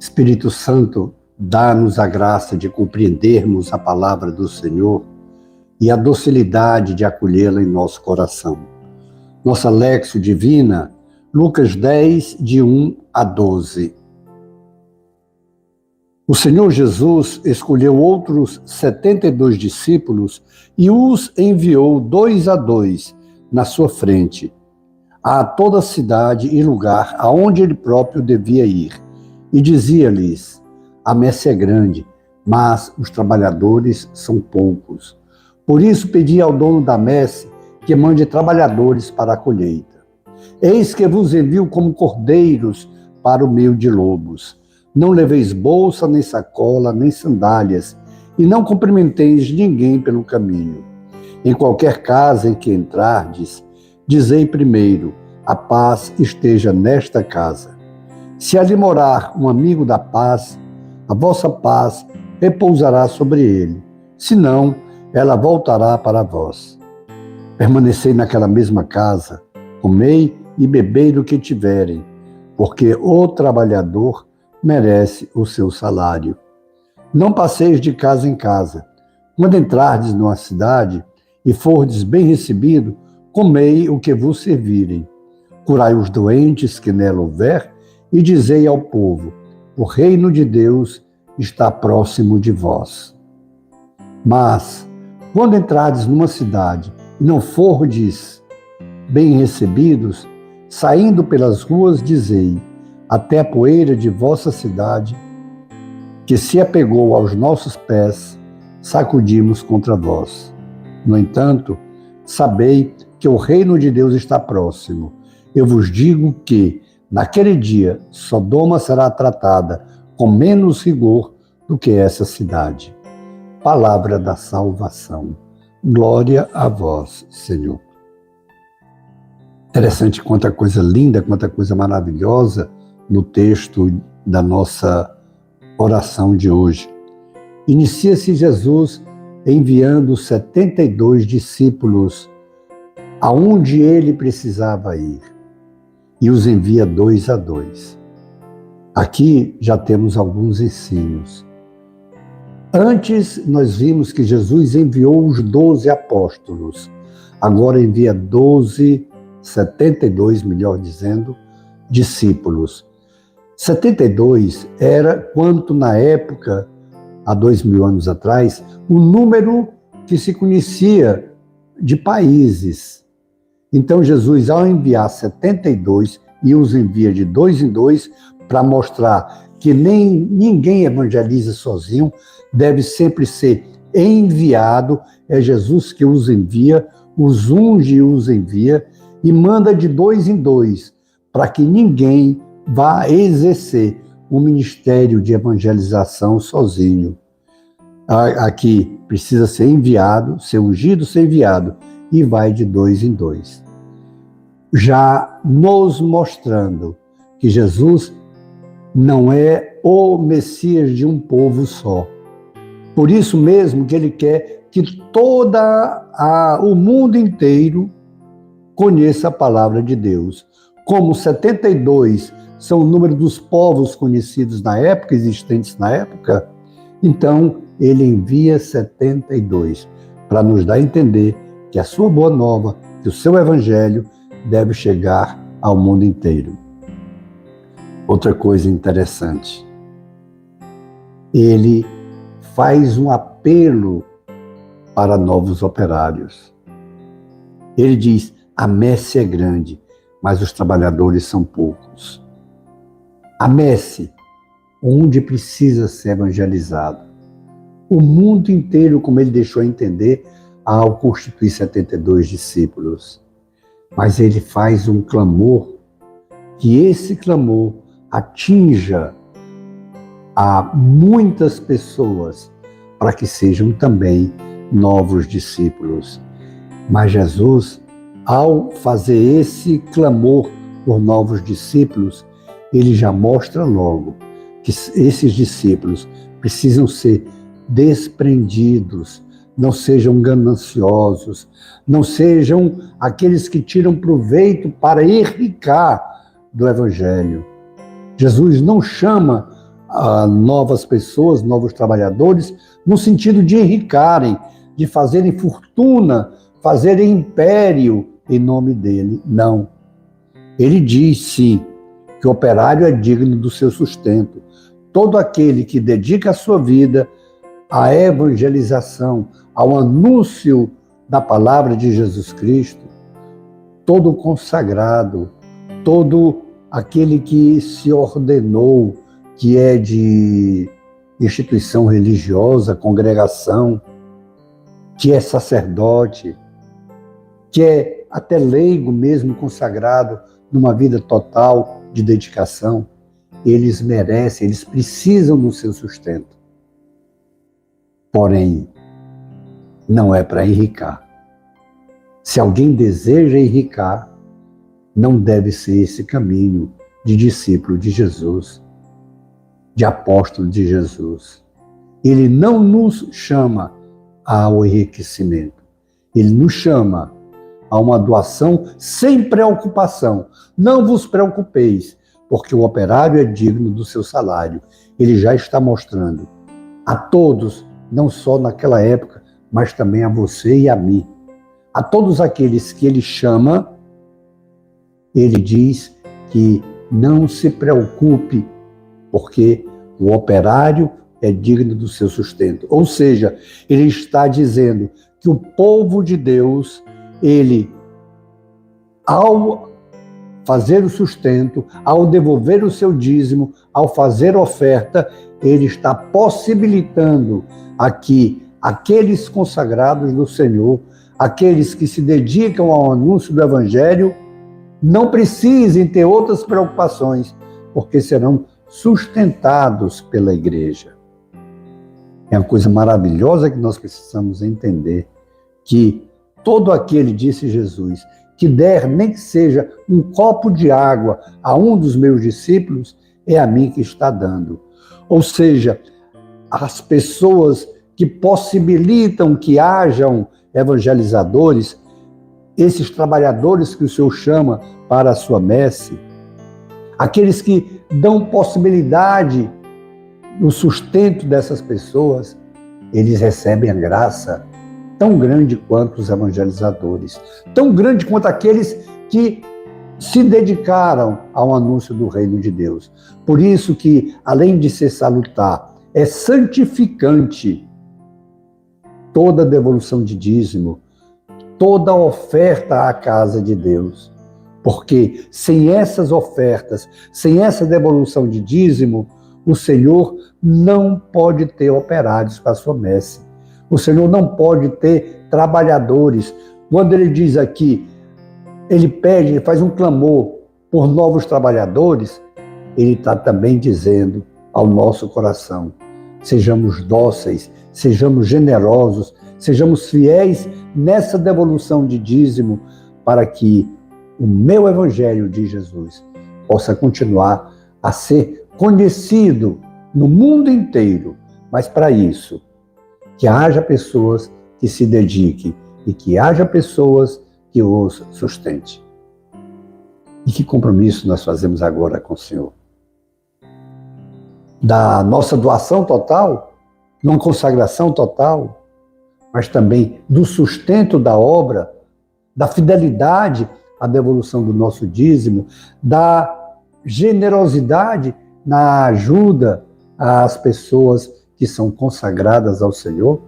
Espírito Santo, dá-nos a graça de compreendermos a palavra do Senhor e a docilidade de acolhê-la em nosso coração. Nossa Lexio Divina, Lucas 10, de 1 a 12. O Senhor Jesus escolheu outros 72 discípulos e os enviou 2 a 2 na sua frente, a toda a cidade e lugar aonde ele próprio devia ir. E dizia-lhes: a messe é grande, mas os trabalhadores são poucos. Por isso pedi ao dono da messe que mande trabalhadores para a colheita. Eis que vos envio como cordeiros para o meio de lobos. Não leveis bolsa, nem sacola, nem sandálias, e não cumprimenteis ninguém pelo caminho. Em qualquer casa em que entrardes, dizei primeiro: a paz esteja nesta casa. Se ali morar um amigo da paz, a vossa paz repousará sobre ele. Se não, ela voltará para vós. Permanecei naquela mesma casa, comei e bebei do que tiverem, porque o trabalhador merece o seu salário. Não passeis de casa em casa. Quando entrardes numa cidade e fordes bem recebido, comei o que vos servirem. Curai os doentes que nela houver, e dizei ao povo: o reino de Deus está próximo de vós. Mas, quando entrardes numa cidade e não fordes bem recebidos, saindo pelas ruas, dizei: até a poeira de vossa cidade, que se apegou aos nossos pés, sacudimos contra vós. No entanto, sabei que o reino de Deus está próximo. Eu vos digo que, naquele dia, Sodoma será tratada com menos rigor do que essa cidade. Palavra da salvação. Glória a vós, Senhor. Interessante quanta coisa linda, quanta coisa maravilhosa no texto da nossa oração de hoje. Inicia-se Jesus enviando 72 discípulos aonde ele precisava ir. E os envia 2 a 2. Aqui já temos alguns ensinos. Antes nós vimos que Jesus enviou os 12 apóstolos. Agora envia 72, melhor dizendo, discípulos. 72 era quanto na época, há 2000 anos atrás, o número que se conhecia de países. Então Jesus, ao enviar 72, e os envia de 2 em 2, para mostrar que ninguém evangeliza sozinho, deve sempre ser enviado, é Jesus que os envia, os unge e os envia, e manda de 2 em 2, para que ninguém vá exercer um ministério de evangelização sozinho. Aqui precisa ser enviado, ser ungido, ser enviado, e vai de 2 em 2. Já nos mostrando que Jesus não é o Messias de um povo só. Por isso mesmo que ele quer que o mundo inteiro conheça a palavra de Deus. Como 72 são o número dos povos conhecidos na época, existentes na época, então ele envia 72 para nos dar a entender que a sua boa nova, que o seu evangelho deve chegar ao mundo inteiro. Outra coisa interessante, ele faz um apelo para novos operários. Ele diz: a messe é grande, mas os trabalhadores são poucos. A messe, onde precisa ser evangelizado. O mundo inteiro, como ele deixou entender, ao constituir 72 discípulos. Mas ele faz um clamor, que esse clamor atinja a muitas pessoas, para que sejam também novos discípulos. Mas Jesus, ao fazer esse clamor por novos discípulos, ele já mostra logo que esses discípulos precisam ser desprendidos, não sejam gananciosos, não sejam aqueles que tiram proveito para enriquecer do Evangelho. Jesus não chama novas pessoas, novos trabalhadores, no sentido de enricarem, de fazerem fortuna, fazerem império em nome dele. Não. Ele diz, sim, que o operário é digno do seu sustento. Todo aquele que dedica a sua vida à evangelização, ao anúncio da palavra de Jesus Cristo, todo consagrado, todo aquele que se ordenou, que é de instituição religiosa, congregação, que é sacerdote, que é até leigo mesmo, consagrado numa vida total de dedicação, eles merecem, eles precisam do seu sustento. Porém, não é para enricar. Se alguém deseja enricar, não deve ser esse caminho de discípulo de Jesus, de apóstolo de Jesus. Ele não nos chama ao enriquecimento. Ele nos chama a uma doação sem preocupação. Não vos preocupeis, porque o operário é digno do seu salário. Ele já está mostrando a todos, não só naquela época, mas também a você e a mim. A todos aqueles que ele chama, ele diz que não se preocupe, porque o operário é digno do seu sustento. Ou seja, ele está dizendo que o povo de Deus, ele, ao fazer o sustento, ao devolver o seu dízimo, ao fazer oferta, ele está possibilitando aqui aqueles consagrados do Senhor, aqueles que se dedicam ao anúncio do Evangelho, não precisem ter outras preocupações, porque serão sustentados pela igreja. É uma coisa maravilhosa que nós precisamos entender, que todo aquele, disse Jesus, que der nem que seja um copo de água a um dos meus discípulos, é a mim que está dando. Ou seja, as pessoas que possibilitam que hajam evangelizadores, esses trabalhadores que o Senhor chama para a sua messe, aqueles que dão possibilidade no sustento dessas pessoas, eles recebem a graça tão grande quanto os evangelizadores, tão grande quanto aqueles que se dedicaram ao anúncio do reino de Deus. Por isso que, além de ser salutar, é santificante toda devolução de dízimo, toda oferta à casa de Deus. Porque sem essas ofertas, sem essa devolução de dízimo, o Senhor não pode ter operários para a sua messe. O Senhor não pode ter trabalhadores. Quando ele diz aqui, ele pede, ele faz um clamor por novos trabalhadores, ele está também dizendo ao nosso coração, sejamos dóceis, sejamos generosos, sejamos fiéis nessa devolução de dízimo, para que o meu Evangelho de Jesus possa continuar a ser conhecido no mundo inteiro. Mas para isso, que haja pessoas que se dediquem e que haja pessoas que os sustentem. E que compromisso nós fazemos agora com o Senhor? Da nossa doação total, numa consagração total, mas também do sustento da obra, da fidelidade à devolução do nosso dízimo, da generosidade na ajuda às pessoas que são consagradas ao Senhor,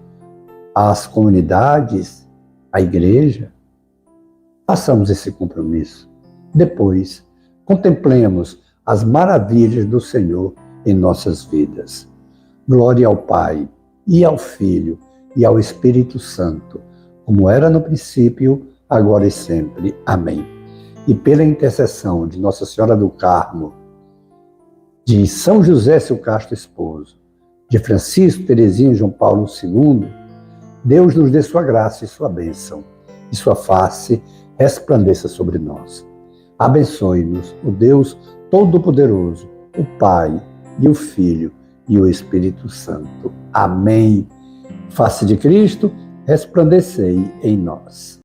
às comunidades, à igreja. Façamos esse compromisso. Depois, contemplemos as maravilhas do Senhor em nossas vidas. Glória ao Pai, e ao Filho, e ao Espírito Santo, como era no princípio, agora e sempre. Amém. E pela intercessão de Nossa Senhora do Carmo, de São José, seu casto esposo, de Francisco, Teresinha e João Paulo II, Deus nos dê sua graça e sua bênção, e sua face resplandeça sobre nós. Abençoe-nos o Deus Todo-Poderoso, o Pai e o Filho e o Espírito Santo. Amém. Face de Cristo, resplandecei em nós.